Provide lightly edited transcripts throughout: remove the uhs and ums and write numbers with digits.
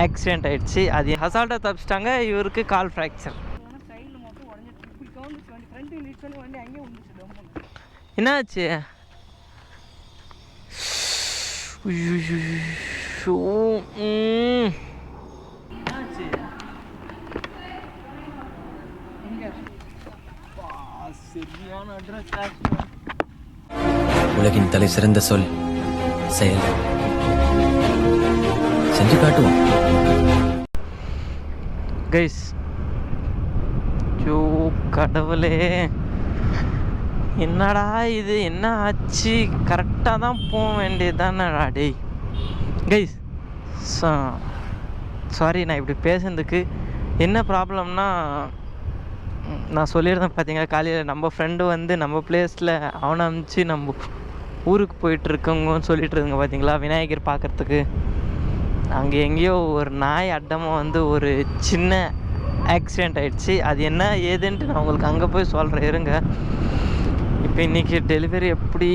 Accident ஆகிடுச்சு. அது அசால்ட்டாக தப்பிச்சிட்டாங்க. இவருக்கு கால் ஃப்ராக்சர். என்னாச்சு? உலகின் தலை சிறந்த சொல் செயல். செஞ்சு காட்டுவோம் கைஸ். கடவுளே, என்னடா இது, என்ன ஆச்சு? கரெக்டாக தான் போக வேண்டியதுதானடா டேய். கைஸ் சாரி, நான் இப்படி பேசுனதுக்கு. என்ன ப்ராப்ளம்னா, நான் சொல்லியிருந்தேன் பார்த்தீங்களா காலையில், நம்ம ஃப்ரெண்டு வந்து நம்ம பிளேஸில் அவனை அனுப்பிச்சு நம்ம ஊருக்கு போயிட்டுருக்கோங்கன்னு சொல்லிட்டு இருந்துங்க பார்த்தீங்களா, விநாயகர் பார்க்குறதுக்கு. அங்கே எங்கேயோ ஒரு நாய் அட்டமாக வந்து ஒரு சின்ன ஆக்சிடெண்ட் ஆகிடுச்சு. அது என்ன ஏதுன்ட்டு நான் உங்களுக்கு அங்கே போய் சொல்கிறேன், இருங்க. இப்போ இன்றைக்கி டெலிவரி எப்படி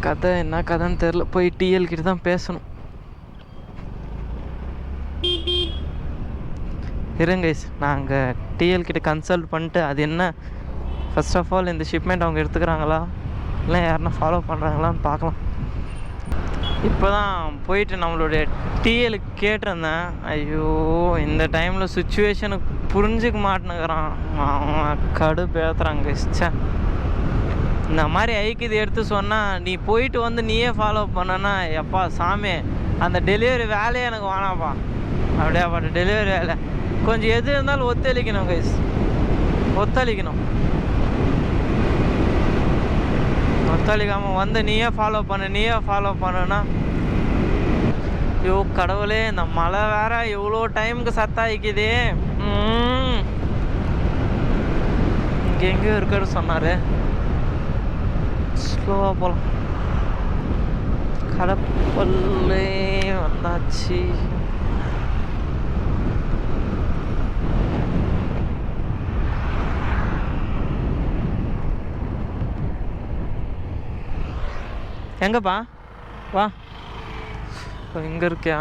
கதை, என்ன கதைன்னு தெரில. போய் டிஎல் கிட்ட தான் பேசணும். இருங்க நாங்கள் டிஎல் கிட்ட கன்சல்ட் பண்ணிட்டு அது என்ன, ஃபர்ஸ்ட் ஆஃப் ஆல் இந்த ஷிப்மெண்ட் அவங்க எடுத்துக்கிறாங்களா இல்லை யாருன்னா ஃபாலோ பண்ணுறாங்களான்னு பார்க்கலாம். இப்போ தான் போயிட்டு நம்மளுடைய டிஎலுக்கு கேட்டிருந்தேன். ஐயோ, இந்த டைமில் சுச்சுவேஷனுக்கு புரிஞ்சுக்க மாட்டேனுக்கிறான். அவன் கடுப்பேற்றுறாங்க. இந்த மாதிரி ஐக்கியது எடுத்து சொன்னால் நீ போயிட்டு வந்து நீயே ஃபாலோ பண்ணனா, எப்பா சாமி, அந்த டெலிவரி வேலையே எனக்கு வேணாப்பா. அப்படியே பாட்டு டெலிவரி வேலை கொஞ்சம் எது இருந்தாலும் ஒத்துழைக்கணும் கைஸ், ஒத்துழைக்கணும். ஒத்துழைக்காமல் வந்து நீயே ஃபாலோ பண்ணுன்னா, ஐயோ கடவுளே, இந்த மழை வேற எவ்வளோ டைமுக்கு சத்தாயிக்குது. இங்கே எங்கேயோ இருக்காரு சொன்னார். ஸ்லோவாக போகலாம். கடப்பல்லே வந்தாச்சு. எங்கப்பா வா, இங்கே இருக்கியா?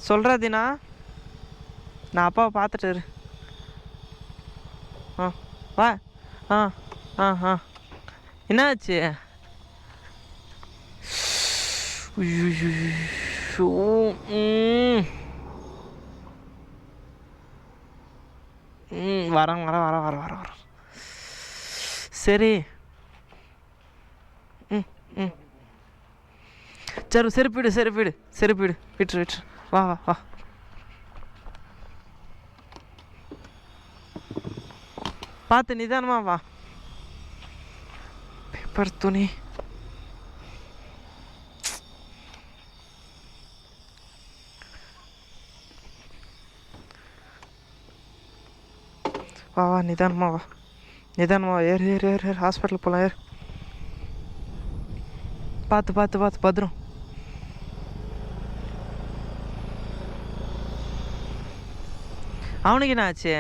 சொல்கிறா தினா, நான் அப்பாவை பார்த்துட்டு இரு. வா. என்னாச்சு? வரேன். சரி. சரி, செருப்பிடு. விட்டுரு. வா. பார்த்து நிதானமா வா. பேப்பர் துணி. வா நிதானமா வா. ஏறு. ஹாஸ்பிட்டல் போகலாம், ஏறு. பார்த்து பத்திரம். அவனுக்கு என்ன ஆச்சு?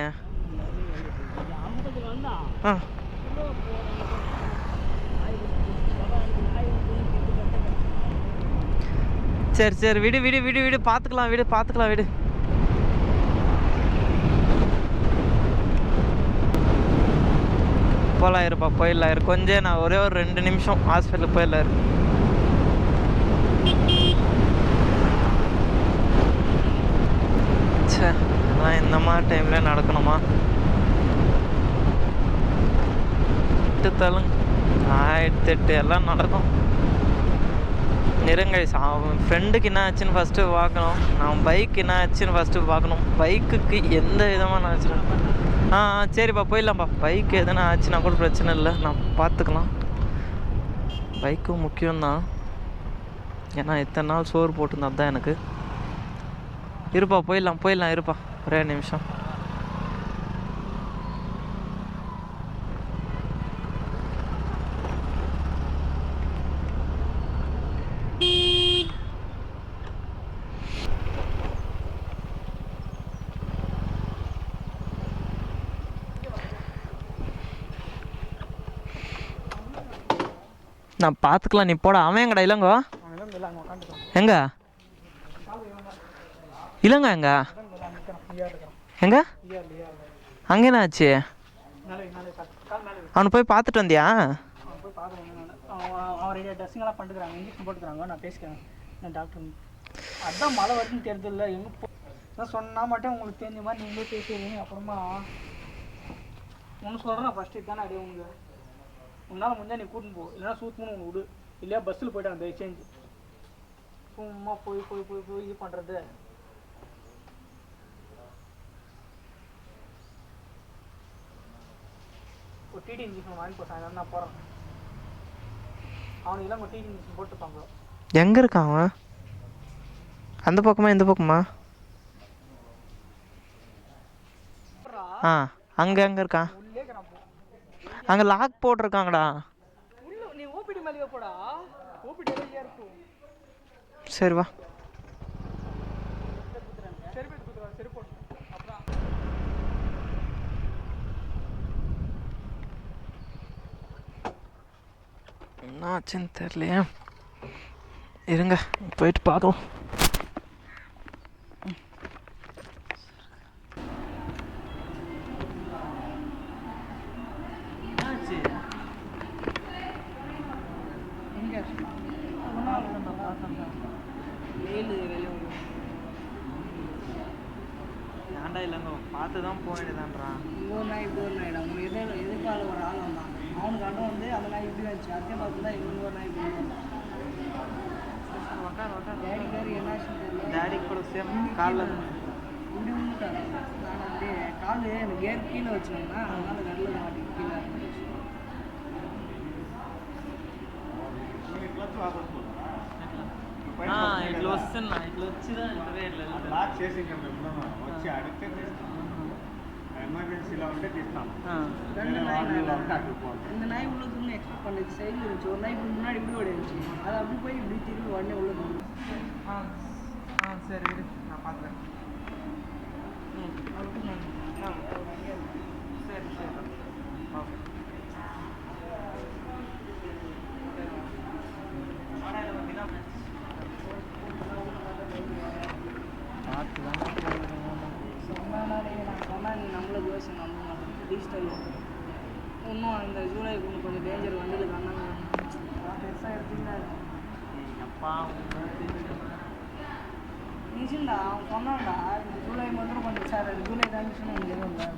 சரி, விடு. பார்த்துக்கலாம், விடு. போகலாம், இருப்பா, போயிடலாம். கொஞ்சம் நான் ஒரே ஒரு 2 நிமிஷம் ஹாஸ்பிட்டலுக்கு போயிடலாம். ஆனால் இந்த மாதிரி டைமில் நடக்கணுமா? தள்ளுங்க 1008 எல்லாம் நடக்கும். நெருங்க. அவன் ஃப்ரெண்டுக்கு என்ன ஆச்சுன்னு ஃபஸ்ட்டு பார்க்கணும். நான் பைக் என்ன ஆச்சுன்னு ஃபஸ்ட்டு பார்க்கணும். பைக்குக்கு எந்த விதமான ஆச்சுன்னா, சரிப்பா போயிடலாம்ப்பா. பைக் எதுனா ஆச்சுன்னா கூட பிரச்சனை இல்லை, நான் பார்த்துக்கலாம். பைக்கும் முக்கியம்தான். ஏன்னா இத்தனை நாள் சோறு போட்டுருந்தா தான் எனக்கு. இருப்பா, போயிடலாம் இருப்பா, ஒரே நிமிஷம். நான் பார்த்துக்கலாம், நீ போட. அவன் எங்கடா? இல்லைங்கோ, எங்க இல்லைங்க எங்க எங்க அங்கே என்ன ஆச்சு? அவனை போய் பார்த்துட்டு வந்தியா? அவன் ரெடி ட்ரெஸ்ஸிங்கெல்லாம் பண்ணிட்டுக்கிறாங்க, இன்ஜெக்ஷன் போட்டுக்கிறாங்க. நான் பேசிக்கிறேன் நான் டாக்டர். அதுதான் மழை வருதுன்னு தெரிஞ்சதில்ல, எங்கே தான் சொன்னால் மட்டும் உங்களுக்கு தெரிஞ்ச மாதிரி நீங்களே பேசிடுவீங்க. அப்புறமா ஒன்று சொல்கிறேன், ஃபஸ்ட்டு இதுதானே அடியே உங்களுக்கு உன்னால் முடிஞ்சால் நீ கூட்டின்னு போ, இல்லைனா சூத்துன்னு ஒன்று விடு, இல்லையா பஸ்ஸில் போய்ட்டாங்க தயவு செஞ்சு. சும்மா போய் போய் போய் போய் இது பண்ணுறது. ஒரு டிடி இன்ஜெக்ஷன் வாங்கி போட்டாங்க, நான் போகிறேன். அவனுக்கெல்லாம் ஒரு டிடி இன்ஜெக்ஷன் போட்டுப்பாங்க. எங்கே இருக்கான் அவன்? அந்த பக்கமா இந்த பக்கமா? ஆ அங்கே எங்கே இருக்கான்? அங்கே லாக் போட்டிருக்காங்கடா. நீ ஓபிடி மேலே போடா, ஓபிடி எல்லாம் இருக்கும். சரி வா. சரி போட்டு கொடுத்துருவா, சரி போட்டு அப்புறம் என்ன ஆச்சுன்னு தெரியலையே, இருங்க போயிட்டு பார்க்கலாம். ஏன்டா இல்லைங்க பார்த்து தான் போக வேண்டியதான்றான். இன்னொரு நாய் இப்படி ஒரு நாய்டா, உனக்கு எதிர்கால ஒரு ஆள் வந்தான், அவனுக்கு அடம் வந்து அந்த நாய் இப்படி வந்துச்சு. அதே பார்த்து தான் இன்னொரு நாய் இப்படி டேடி பேர் என்னாச்சுன்னு தெரியல. டேடி கூட சேம் காலில் இப்படி விழுந்துட்டாரு. நான் அப்படியே கால் எனக்கு கேர் கீழே வச்சுருந்தேன்னா அதனால கடலில் மாட்டி கீழே. ఇట్లా వస్తున్నా, ఇట్లా వచ్చిదా ఇట్లా లాక్ చేసి వచ్చి అడిగితే ఎమర్జెన్సీలో ఉంటే తీస్తాం. இந்த நாய் உள்ளதுன்னு எக்ஸ்பெக்ட் பண்ணது சைடில் இருந்துச்சு. ஒரு நாய் இப்படி முன்னாடி இப்படி ஓடி இருந்துச்சு, அது அப்படி போய் இப்படி திரும்பி உடனே உள்ளது. சரி நான் பார்த்துறேன். சரி சரி ஓகே. பார்த்து தான் நான் சொன்னால் நீ நம்மளை யோசி நம்ப மாட்டேன். டிஜிட்டல் இன்னும் இந்த ஜூலை கொஞ்சம் டேஞ்சர் வண்டியில் தானே பெருசாக எடுத்துக்கிட்டாரு. அப்பா நிஜம்டா, அவன் சொன்னான்டா இந்த ஜூலை மட்டும் கொஞ்சம் சார் ஜூலை தான் சொன்னால் இங்கே எதுவும் இல்லை.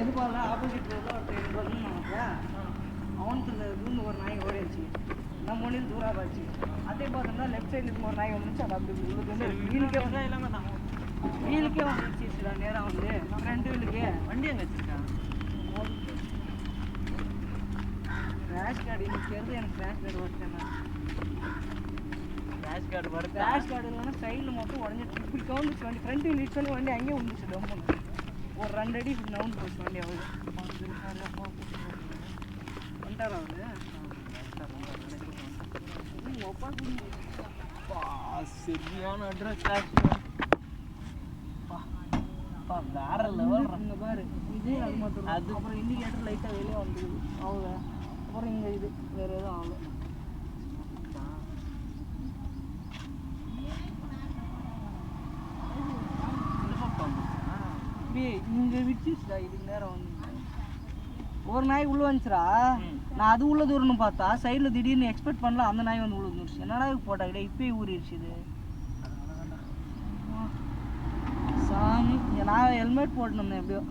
எதுப்பால ஆப்போசிட் ரோடில் ஒரு ட்ரெயின் போகணும்னு நினைக்கிறேன். அவனுக்கு இருந்து ஒரு நாய் ஓடிடுச்சு, நம்ம மொழியில் தூரா போச்சு. அதே பார்த்தோம்னா லெஃப்ட் சைடில் இருந்து ஒரு நாய் வந்துச்சு. அது அப்படி உள்ளது வந்து வீலுக்கே வந்து வீலுக்கே வந்துடுச்சு. நேராக வந்து ஃப்ரண்ட் வீலுக்கே வண்டி அங்கே வச்சுருக்கேன். ரேஷ் கார்டு இன்னைக்கு தெரிஞ்சு எனக்கு ரேஷ் கார்டு ஓட்டேன். ரேஷ் கார்டு வருது. ரேஷ் கார்டு இல்லைன்னா சைடில் மட்டும் உடஞ்சிட்டு இப்படி கவுந்துச்சு வண்டி. ஃப்ரண்ட் வீல் இட் சொல்லி வண்டி அங்கேயே வந்துச்சு. டம்முன்னு ஒரு 2 அடி இப்படி நவுண்டு போச்சு வண்டி. அவரு வந்துட்டாரா அவரு? சரியான அட்ரஸ் வேற லெவல். இங்கே பாரு, இது அது மட்டும் அது. அப்புறம் இண்டிகேட்டர் லைட்டாக வெளியே வந்துடுது அவ்வளோ. அப்புறம் இங்கே இது வேறு எதுவும் ஆகல. இங்கே விட்டுச்சுடா, இதுக்கு நேரம் வந்து ஒரு நாய் உள்ள வந்துச்சுடா. நான் அது உள்ள தூரம்னு பார்த்தா சைடில் திடீர்னு எக்ஸ்பெக்ட் பண்ணல, அந்த நாய் வந்து உள்ள தூரிச்சு. என்னடா போட்டாக்கிட்டே இப்போயே ஊறிடுச்சு இது சாமி. நான் ஹெல்மெட் போட்டுருந்தேன் எப்படியோ.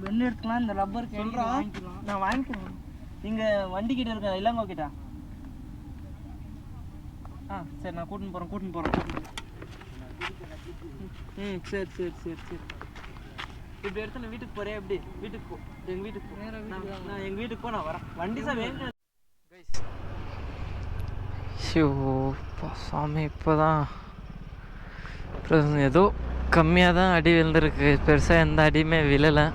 பெண்ணு எடுத்துக்கலாம், இந்த ரப்பர் சொல்கிறான். நான் வாங்கிக்கிறேன். இங்கே வண்டி கிட்ட இருக்கேன், இளங்கோ கிட்ட சரி நான் கூட்டின்னு போகிறேன் சரி இப்படி எடுத்து நான் வீட்டுக்கு போகிறேன். எப்படி வீட்டுக்கு போ, எங்கள் வீட்டுக்கு போ. நான் எங்கள் வீட்டுக்கு போ, நான் வரேன். வண்டி சார் வேணும். சாமி இப்போ தான் ஏதோ கம்மியாக தான் அடி விழுந்திருக்கு. பெருசாக எந்த அடியுமே விழலை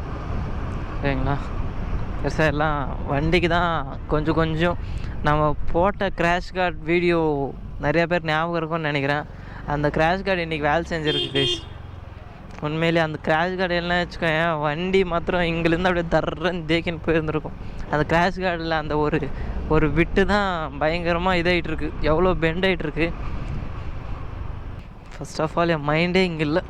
சரிங்களா. பெருசாக எல்லாம் வண்டிக்கு தான் கொஞ்சம் நம்ம போட்ட கிராஷ் கார்டு வீடியோ நிறையா பேர் ஞாபகம் இருக்கும்னு நினைக்கிறேன். அந்த கிராஷ் கார்டு இன்றைக்கி வேலை செஞ்சுருக்கு கைஸ். உண்மையிலே அந்த கிராஷ் கார்டு எல்லாம் வச்சுக்கோங்க, வண்டி மாத்திரம் இங்கேருந்து அப்படியே தர்றன்னு தேக்கின்னு போயிருந்துருக்கும். அந்த கிராஷ் கார்டில் அந்த ஒரு விட்டு தான் பயங்கரமாக இதாகிட்டுருக்கு, எவ்வளோ பெண்ட் ஆகிட்டுருக்கு. ஃபர்ஸ்ட் ஆஃப் ஆல் என் மைண்டே இங்கே இல்லை.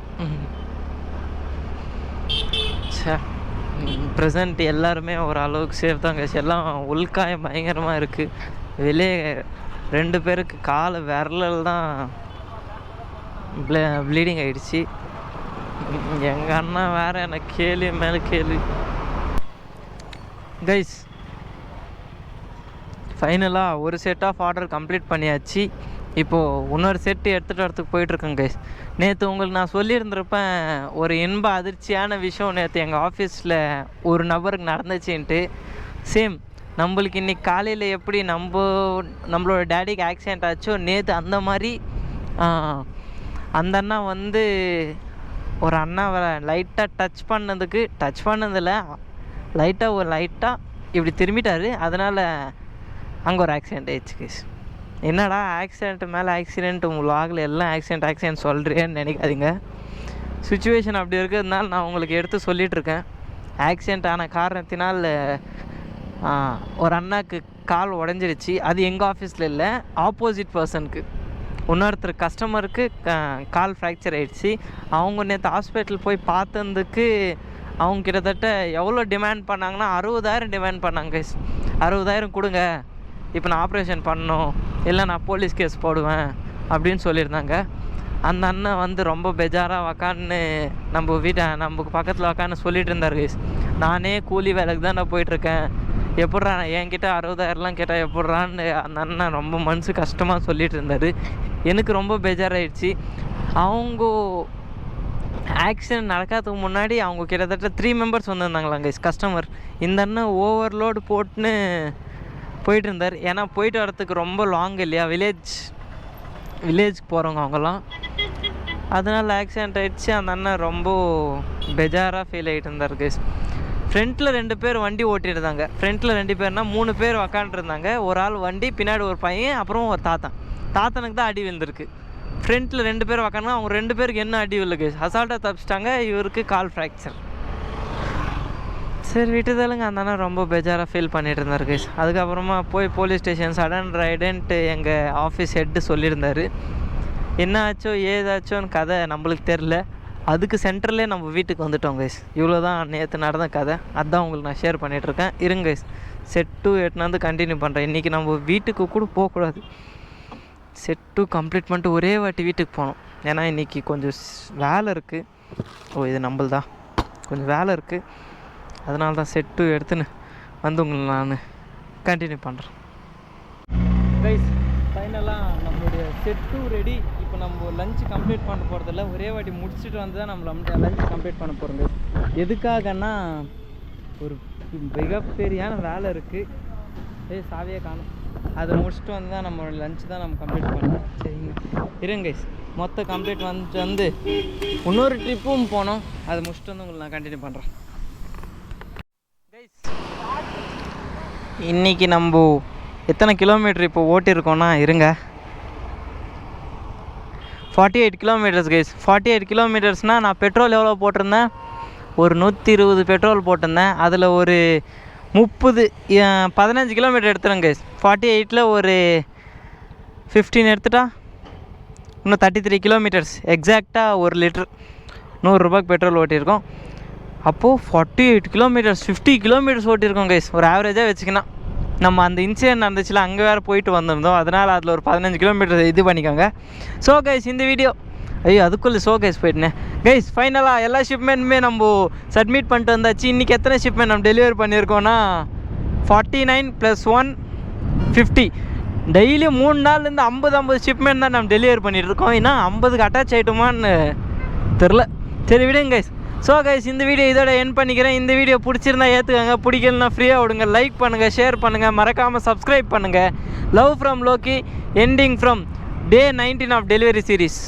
ப்ரெசண்ட் எல்லாருமே ஒரு அளவுக்கு சேஃப் தான் கைஸ். எல்லாம் உள்காயம் பயங்கரமாக இருக்குது. வெளியே 2 பேருக்கு கால் விரலில் தான் ப்ளீடிங் ஆகிடுச்சு. எங்கள் அண்ணா வேறு எனக்கு கேள்வி மேலே கேள்வி. கைஸ் ஃபைனலாக ஒரு செட் ஆஃப் ஆர்டர் கம்ப்ளீட் பண்ணியாச்சு. இப்போது இன்னொரு செட்டு எடுத்துகிட்டு வரத்துக்கு போயிட்டுருக்கேன் கைஸ். நேற்று உங்களுக்கு நான் சொல்லியிருந்திருப்பேன் ஒரு இன்ப அதிர்ச்சியான விஷயம் நேற்று எங்கள் ஆஃபீஸில் ஒரு நபருக்கு நடந்துச்சுன்ட்டு. சேம் நம்மளுக்கு இன்றைக்கி காலையில் எப்படி நம்மளோட டேடிக்கு ஆக்சிடெண்ட் ஆச்சோ, நேற்று அந்த மாதிரி அந்த அண்ணா வந்து ஒரு அண்ணாவை லைட்டாக டச் பண்ணதில் லைட்டாக இப்படி திரும்பிட்டார். அதனால் அங்கே ஒரு ஆக்சிடெண்ட் ஆயிடுச்சு கேஸ். என்னடா ஆக்சிடெண்ட் மேலே ஆக்சிடெண்ட் உங்கள் எல்லாம் ஆக்சிடெண்ட் சொல்கிறேன்னு நினைக்காதீங்க. சுச்சுவேஷன் அப்படி இருக்கிறதுனால நான் உங்களுக்கு எடுத்து சொல்லிகிட்ருக்கேன். ஆக்சிடெண்ட் ஆன காரணத்தினால் ஒரு அண்ணாக்கு கால் உடஞ்சிருச்சு. அது எங்கள் ஆஃபீஸில் இல்லை, ஆப்போசிட் பர்சனுக்கு, இன்னொருத்தர் கஸ்டமருக்கு கால் ஃப்ராக்சர் ஆகிடுச்சு. அவங்க நேற்று ஹாஸ்பிட்டல் போய் பார்த்ததுக்கு அவங்க கிட்டத்தட்ட எவ்வளோ டிமாண்ட் பண்ணாங்கன்னா 60,000 டிமாண்ட் பண்ணாங்க கைஸ். 60,000 கொடுங்க, இப்போ நான் ஆப்ரேஷன் பண்ணணும், இல்லை நான் போலீஸ் கேஸ் போடுவேன் அப்படின்னு சொல்லியிருந்தாங்க. அந்த அண்ணன் வந்து ரொம்ப பெஜாராக உக்கான்னு நம்ம பக்கத்தில் உக்கான்னு சொல்லிட்டு இருந்தார் கைஸ். நானே கூலி வேலைக்கு தான் நான் போயிட்டுருக்கேன், எப்பட்றா என்கிட்ட 60,000லாம் கேட்டால் எப்பட்றான்னு அந்த அண்ணன் ரொம்ப மனசு கஷ்டமாக சொல்லிட்டு இருந்தார். எனக்கு ரொம்ப பெஜாராகிடுச்சு. அவங்க ஆக்சிடெண்ட் நடக்காததுக்கு முன்னாடி அவங்க கிட்டத்தட்ட 3 மெம்பர்ஸ் வந்திருந்தாங்களா கைஸ் கஸ்டமர். இந்த அண்ணன் ஓவர்லோடு போட்டுன்னு போயிட்டு இருந்தார். ஏன்னா போயிட்டு வரத்துக்கு ரொம்ப லாங் இல்லையா, வில்லேஜ்க்கு போகிறவங்க அவங்கெல்லாம். அதனால் ஆக்சிடெண்ட் ஆகிடுச்சு. அந்த அண்ணன் ரொம்ப பெஜாராக ஃபீல் ஆகிட்டு இருந்தார் கைஸ். ஃப்ரண்ட்டில் 2 பேர் வண்டி ஓட்டிட்டு இருந்தாங்க. ஃப்ரண்ட்டில் 2 பேர்னால் 3 பேர் உக்காண்ட்ருந்தாங்க. ஒரு ஆள் வண்டி, பின்னாடி ஒரு பையன், அப்புறம் ஒரு தாத்தனுக்கு தான் அடி விழுந்திருக்கு. ஃப்ரண்ட்டில் 2 பேர் உக்காந்து அவங்க 2 பேருக்கு என்ன அடி விழுது கைஸ், அசால்ட்டாக தப்பிச்சிட்டாங்க. இவருக்கு கால் ஃப்ராக்சர். சரி விட்டுதாலுங்க. அந்த அண்ணன் ரொம்ப பெஜாராக ஃபீல் பண்ணிட்டு இருந்தார் கைஸ். அதுக்கப்புறமா போய் போலீஸ் ஸ்டேஷன் சடன் ரைடுன்ட்டு எங்கள் ஆஃபீஸ் ஹெட்டு சொல்லியிருந்தார். என்ன ஆச்சோ ஏதாச்சோன்னு கதை நம்மளுக்கு தெரில. அதுக்கு சென்டர்லேயே நம்ம வீட்டுக்கு வந்துட்டோம் கைஸ். இவ்வளோ தான் நேற்று நடந்த கதை. அதுதான் உங்களுக்கு நான் ஷேர் பண்ணிகிட்ருக்கேன். இருங்க கைஸ், செட் 2 எட்டுனாந்து கண்டினியூ பண்ணுறேன். இன்றைக்கி நம்ம வீட்டுக்கு கூட போகக்கூடாது, செட் 2 கம்ப்ளீட் பண்ணிட்டு ஒரே வாட்டி வீட்டுக்கு போகணும். ஏன்னா இன்றைக்கி கொஞ்சம் வேலை இருக்குது. இது நம்மள்தா கொஞ்சம் வேலை இருக்குது. அதனால தான் செட் 2 எடுத்துன்னு வந்து உங்களை நான் கண்டினியூ பண்ணுறேன் கைஸ். ஃபைனலாக நம்மளுடைய செட் 2 ரெடி. இப்போ நம்ம லஞ்ச் கம்ப்ளீட் பண்ண போகிறதில்ல, ஒரே வாட்டி முடிச்சுட்டு வந்து தான் நம்ம லஞ்ச் கம்ப்ளீட் பண்ண போகிறோம் கைஸ். எதுக்காகன்னா ஒரு மிகப்பெரியான வேலை இருக்குது. சாவியே காணும். அதை முடிச்சுட்டு வந்து தான் நம்ம லஞ்ச் தான் நம்ம கம்ப்ளீட் பண்ணோம். சரிங்க இருங்க கைஸ், மொத்தம் கம்ப்ளீட் வந்து இன்னொரு ட்ரிப்பும் போனோம். அதை முடிச்சுட்டு வந்து உங்களுக்கு நான் கண்டினியூ பண்ணுறேன் கைஸ். இன்றைக்கி நம்ம எத்தனை கிலோமீட்டர் இப்போ ஓட்டியிருக்கோன்னா இருங்க, 48 கிலோமீட்டர்ஸ் கைஸ். 48 கிலோமீட்டர்ஸ்னால் நான் பெட்ரோல் எவ்வளோ போட்டிருந்தேன், ஒரு 120 பெட்ரோல் போட்டிருந்தேன். அதில் ஒரு 15 கிலோமீட்டர் எடுத்துகிறேன் கைஸ். 48ல் ஒரு 15 எடுத்துட்டா இன்னும் 33 கிலோமீட்டர்ஸ். எக்ஸாக்டாக 1 லிட்டர் 100 ரூபாய்க்கு பெட்ரோல் ஓட்டியிருக்கோம். அப்போது 48 கிலோமீட்டர்ஸ் 50 கிலோமீட்டர்ஸ் ஓட்டியிருக்கோம் கைஸ். ஒரு ஆவரேஜாக வச்சுக்கினா நம்ம அந்த இன்சிடென்ட் நடந்துச்சுல அங்கே வேறு போயிட்டு வந்திருந்தோம். அதனால் அதில் ஒரு 15 கிலோமீட்டர் இது பண்ணிக்கோங்க. ஸோ கைஸ் இந்த வீடியோ அதுக்குள்ளே கைஸ் போயிட்டேன் கைஸ். ஃபைனலாக எல்லா ஷிப்மெண்ட்டுமே நம்ம சப்மிட் பண்ணிட்டு வந்தாச்சு. இன்றைக்கி எத்தனை ஷிப்மெண்ட் நம்ம டெலிவரி பண்ணியிருக்கோன்னா 49 + 1 50 டெய்லி 3 நாள்லேருந்து 50 ஷிப்மெண்ட் தான் நம்ம டெலிவரி பண்ணிகிட்ருக்கோம். இன்னும் 50க்கு அட்டாச் ஆகிட்டோமான்னு தெரில. சரி விடுங்க கைஸ். ஸோ கைஸ், இந்த வீடியோ இதோட என் பண்ணிக்கிறேன். இந்த வீடியோ பிடிச்சிருந்தா ஏற்றுக்கங்க, பிடிக்கலனா ஃப்ரீயாக விடுங்க. லைக் பண்ணுங்கள், ஷேர் பண்ணுங்கள், மறக்காமல் சப்ஸ்கிரைப் பண்ணுங்கள். லவ் ஃப்ரம் லோக்கி, எண்டிங் from day 19 of delivery series.